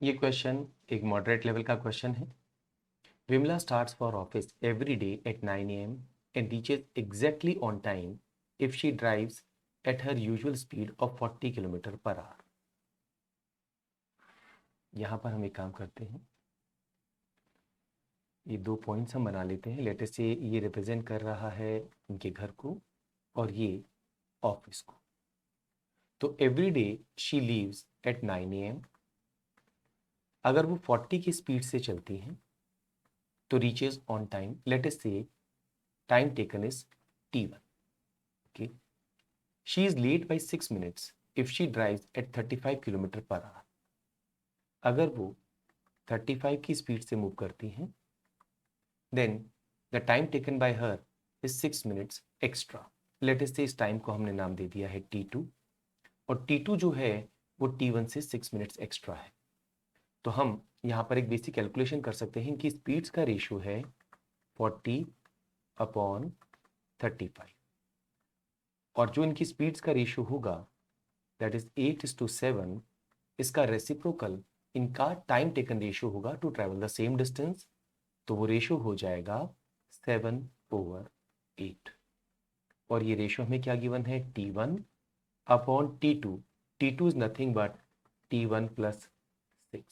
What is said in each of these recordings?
ये क्वेश्चन एक moderate level का क्वेश्चन है। Vimala starts for office every day at 9 AM and reaches exactly on time if she drives at her usual speed of 40 kilometre per hour. यहाँ पर हम एक काम करते हैं, ये दो पॉइंट्स हम बना लेते हैं। लेटर से ये रिप्रेजेंट कर रहा है उनके घर को और ये ऑफिस को। तो every day she leaves eight 9 AM। अगर वो 40 की स्पीड से चलती हैं तो reaches on time, let us say time taken is T1. Okay. She is late by 6 minutes if she drives at 35 kilometre per hour. अगर वो 35 की स्पीड से मूव करती हैं then the time taken by her is 6 minutes extra. Let us say इस time को हमने नाम दे दिया है T2 और T2 जो है वो T1 से 6 मिनट्स एक्स्ट्रा है। तो हम यहाँ पर एक बेसिक कैलकुलेशन कर सकते हैं कि स्पीड्स का रेशियो है 40/35 और जो इनकी स्पीड्स का रेशियो होगा दैट इज 8:7। इसका रेसिप्रोकल इनका टाइम टेकन रेशियो होगा to travel the same distance, तो वो रेशियो हो जाएगा 7/8। और ये रेशियो हमें क्या गिवन है, T1/T2। T2 is nothing but T1 + 6।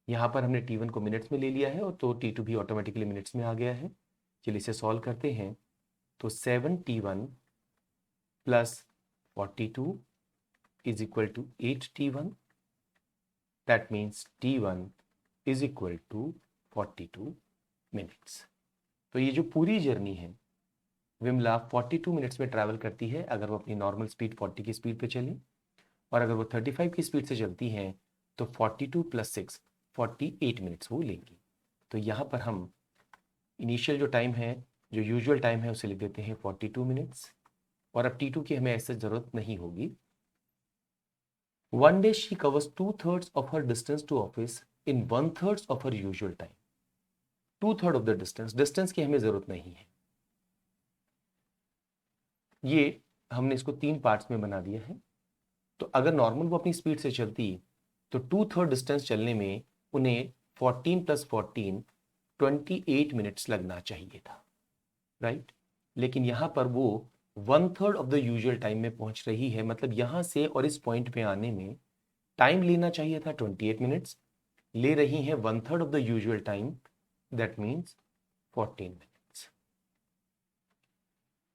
यहाँ पर हमने T1 को मिनट्स में ले लिया है और तो T2 भी ऑटोमेटिकली मिनट्स में आ गया है। चलिए इसे सॉल्व करते हैं। तो 7T1 + 42 is equal to 8T1. That means T1 is equal to 42 minutes. तो ये जो पूरी जर्नी है विमला 42 मिनट्स में ट्रैवल करती है अगर वो अपनी नॉर्मल स्पीड 40 की स्पीड पे चले, और अगर वो 35 की स्पीड से चलती हैं तो 42 + 6 48 मिनट्स वो लेंगी। तो यहाँ पर हम इनिशियल जो टाइम है, जो यूजुअल टाइम है, उसे लिख देते हैं 42 मिनट्स और अब T2 की हमें ऐसे ज़रूरत नहीं होगी। One day she covers 2/3 of her distance to office in 1/3 of her usual time. 2/3 of the distance की हमें जरूरत नहीं है। ये हमने इसको 3 पार्ट्स में बना दिया है। तो अगर नॉर्मल वो अपनी स्पीड से चलती तो 2/3 डिस्टेंस चलने में उन्हें 14 + 14 28 मिनट्स लगना चाहिए था, राइट। लेकिन यहां पर वो 1/3 ऑफ द यूजुअल टाइम में पहुंच रही है, मतलब यहां से और इस पॉइंट पे आने में टाइम लेना चाहिए था 28 मिनट्स, ले रही हैं 1/3 of the usual time, that means 14 minutes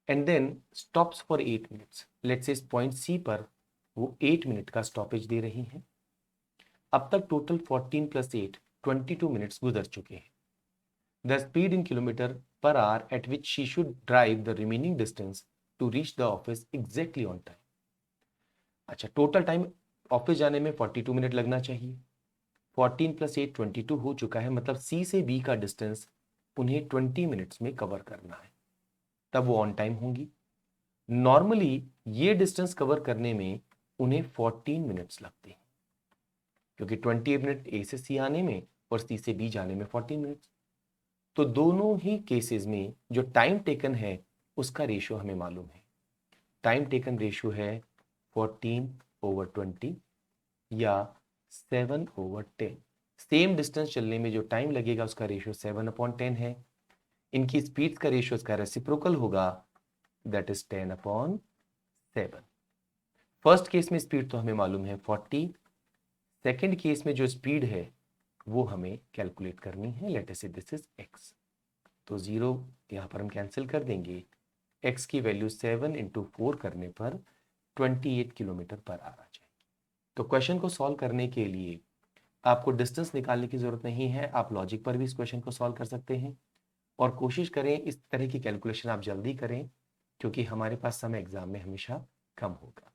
and then stops for 8 minutes. Let's say इस पॉइंट सी पर वो 8 मिनट का स्टॉपेज दे रही हैं। अब तक टोटल 14 + 8 22 मिनट्स गुजर चुके हैं। The speed in kilometre per hour at which she should drive the remaining distance to reach the office exactly on time. अच्छा, टोटल टाइम ऑफिस जाने में 42 मिनट लगना चाहिए। 14 + 8 22 हो चुका है, मतलब सी से बी का डिस्टेंस उन्हें 20 मिनट्स में कवर करना है, तब वो ऑन टाइम होंगी। नॉर्मली ये डिस्टेंस कवर करने में उन्हें 14 मिनट्स लगते हैं, क्योंकि 20 मिनट ए से सी आने में और सी से बी जाने में 14 मिनट्स। तो दोनों ही केसेस में जो टाइम टेकन है उसका रेशियो हमें मालूम है। टाइम टेकन रेशियो है 14/20 या 7/10। सेम डिस्टेंस चलने में जो टाइम लगेगा उसका रेशियो 7/10 है। इनकी स्पीड का रेशियो इसका रेसिप्रोकल होगा, दैट इज 10/7। फर्स्ट केस में स्पीड तो हमें मालूम है 40, सेकेंड केस में जो स्पीड है वो हमें कैलकुलेट करनी है। लेट अस से दिस इज x। तो 0 यहां पर हम कैंसिल कर देंगे। x की वैल्यू 7 × 4 करने पर 28 किलोमीटर पर आ जाएगी। तो क्वेश्चन को सॉल्व करने के लिए आपको डिस्टेंस निकालने की जरूरत नहीं है, आप लॉजिक पर भी इस क्वेश्चन को सॉल्व कर सकते हैं और कोशिश करें इस तरह की कैलकुलेशन आप जल्दी करें, क्योंकि हमारे पास समय एग्जाम में हमेशा कम होगा।